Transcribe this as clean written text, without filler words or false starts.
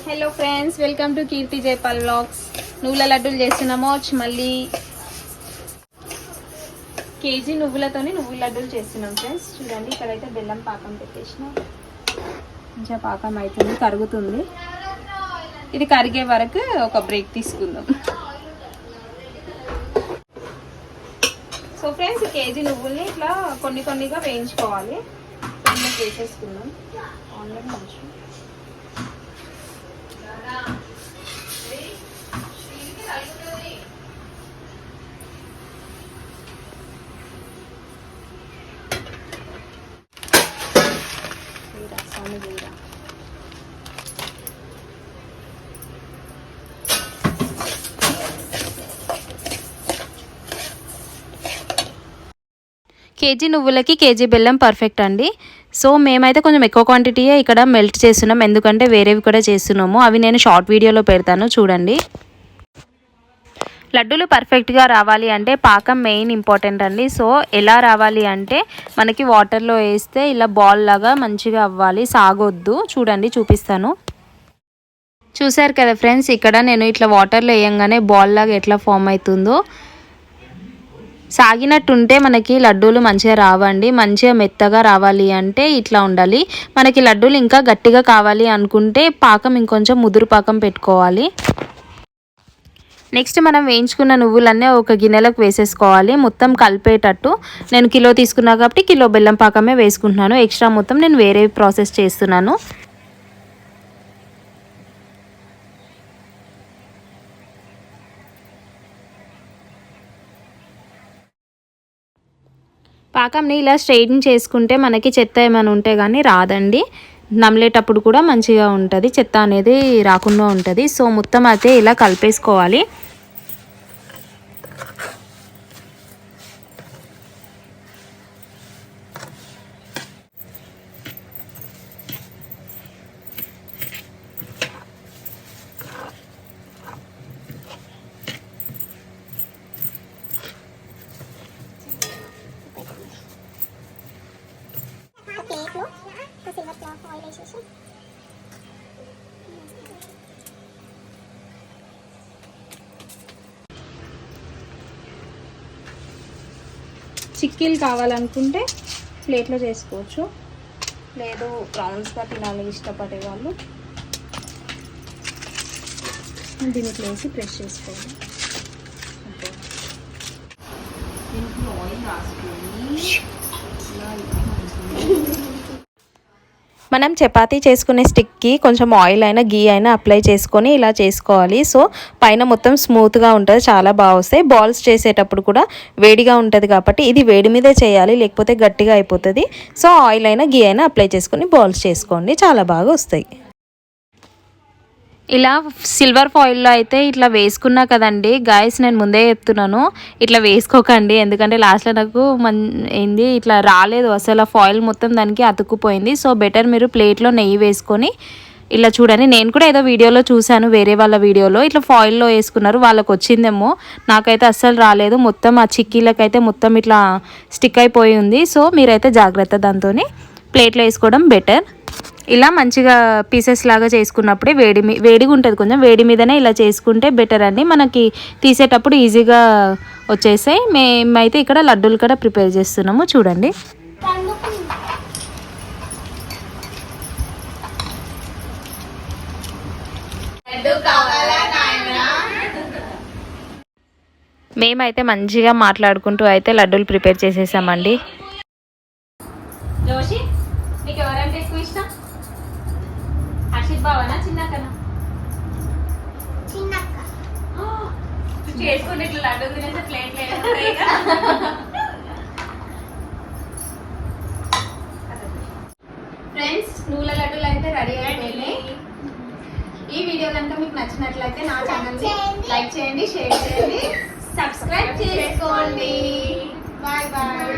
Hello friends, welcome to Keerthi Jaipal vlogs. నువ్వుల లడ్డూలు చేస్తున్నాము. మళ్ళీ కేజీ నువ్వులతోని నువ్వుల లడ్డూలు చేస్తున్నాం ఫ్రెండ్స్. చూడండి, ఇక్కడైతే బెల్లం పాకం పెట్టేసిన కొంచెం పాకం అవుతుంది, కరుగుతుంది. ఇది కరిగే వరకు ఒక బ్రేక్ తీసుకుందాం. సో ఫ్రెండ్స్, కేజీ నువ్వుల్ని ఇట్లా కొన్ని కొన్నిగా వేయించుకోవాలి. వేసేసుకుందాం. ఆన్లైన్ మంచి కేజీ నువ్వులకి కేజీ బెల్లం పర్ఫెక్ట్ అండి. సో మేమైతే కొంచెం ఎక్కువ క్వాంటిటీయే ఇక్కడ మెల్ట్ చేస్తున్నాం, ఎందుకంటే వేరేవి కూడా చేస్తున్నాము. అవి నేను షార్ట్ వీడియోలో పెడతాను, చూడండి. లడ్డూలు పర్ఫెక్ట్గా రావాలి అంటే పాకం మెయిన్ ఇంపార్టెంట్ అండి. సో ఎలా రావాలి అంటే మనకి వాటర్లో వేస్తే ఇలా బాల్ లాగా మంచిగా అవ్వాలి, సాగొద్దు. చూడండి, చూపిస్తాను. చూసారు కదా ఫ్రెండ్స్, ఇక్కడ నేను ఇట్లా వాటర్లో వేయంగానే బాల్ లాగా ఎట్లా ఫామ్ అవుతుందో. సాగినట్టుంటే మనకి లడ్డూలు మంచిగా రావండి. మంచిగా మెత్తగా రావాలి అంటే ఇట్లా ఉండాలి. మనకి లడ్డూలు ఇంకా గట్టిగా కావాలి అనుకుంటే పాకం ఇంకొంచెం ముదురు పాకం పెట్టుకోవాలి. నెక్స్ట్ మనం వేయించుకున్న నువ్వులన్నీ ఒక గిన్నెలకు వేసేసుకోవాలి, మొత్తం కలిపేటట్టు. నేను కిలో తీసుకున్నా కాబట్టి కిలో బెల్లం పాకమే వేసుకుంటున్నాను. ఎక్స్ట్రా మొత్తం నేను వేరే ప్రాసెస్ చేస్తున్నాను. పాకంని ఇలా స్ట్రెయిన్ చేసుకుంటే మనకి చెత్త ఏమైనా ఉంటే కానీ రాదండి. నమిలేటప్పుడు కూడా మంచిగా ఉంటుంది, చెత్త అనేది రాకుండా ఉంటుంది. సో మొత్తం అయితే ఇలా కలిపేసుకోవాలి. చిక్కీలు కావాలనుకుంటే ప్లేట్లో చేసుకోవచ్చు, లేదు రౌండ్స్గా తినాలి ఇష్టపడే వాళ్ళు దీనికి వేసి ప్రెస్ చేసుకోవాలి. దీంట్లో ఆయిల్ రాసుకొని మనం చపాతీ చేసుకునే స్టిక్కి కొంచెం ఆయిల్ అయినా గీ అయినా అప్లై చేసుకొని ఇలా చేసుకోవాలి. సో పైన మొత్తం స్మూత్గా ఉంటుంది, చాలా బాగా వస్తాయి. బాల్స్ చేసేటప్పుడు కూడా వేడిగా ఉంటుంది కాబట్టి ఇది వేడి మీదే చేయాలి, లేకపోతే గట్టిగా అయిపోతుంది. సో ఆయిల్ అయినా గీ అయినా అప్లై చేసుకొని బాల్స్ చేసుకోండి, చాలా బాగా వస్తాయి. ఇలా సిల్వర్ ఫాయిల్లో అయితే ఇట్లా వేసుకున్నా కదండి గాయస్, నేను ముందే చెప్తున్నాను ఇట్లా వేసుకోకండి, ఎందుకంటే లాస్ట్లో నాకు ఏంది ఇట్లా రాలేదు అసలు. ఫాయిల్ మొత్తం దానికి అతుక్కుపోయింది. సో బెటర్ మీరు ప్లేట్లో నెయ్యి వేసుకొని ఇలా చూడండి. నేను కూడా ఏదో వీడియోలో చూశాను, వేరే వాళ్ళ వీడియోలో ఇట్లా ఫాయిల్లో వేసుకున్నారు, వాళ్ళకి వచ్చిందేమో. నాకైతే అస్సలు రాలేదు, మొత్తం ఆ చిక్కీలకైతే మొత్తం ఇట్లా స్టిక్ అయిపోయి ఉంది. సో మీరైతే జాగ్రత్త, దాంతో ప్లేట్లో వేసుకోవడం బెటర్. ఇలా మంచిగా పీసెస్ లాగా చేసుకున్నప్పుడే వేడిగా ఉంటుంది, కొంచెం వేడి మీదనే ఇలా చేసుకుంటే బెటర్ అండి. మనకి తీసేటప్పుడు ఈజీగా వచ్చేసాయి. మేమైతే ఇక్కడ లడ్డూలు కూడా ప్రిపేర్ చేస్తున్నాము, చూడండి. మేమైతే మంచిగా మాట్లాడుకుంటూ అయితే లడ్డూలు ప్రిపేర్ చేసేసామండి. జోషి, నీకు ఎవరంటే ఎక్కువ ఇష్టం? హర్షిత్ బావనా చిన్నక్కనా? చిన్నక్క. చేసుకుంటే ఇట్లా లడ్డు తినేస్తే ప్లేట్ ఫ్రెండ్స్, నువ్వుల లడ్డూలు అయితే రెడీ అయిపోయినాయి. ఈ వీడియో కనుక మీకు నచ్చినట్లయితే నా ఛానల్ని లైక్ చేయండి, షేర్ చేయండి, సబ్స్క్రైబ్ చేసుకోండి. Bye bye.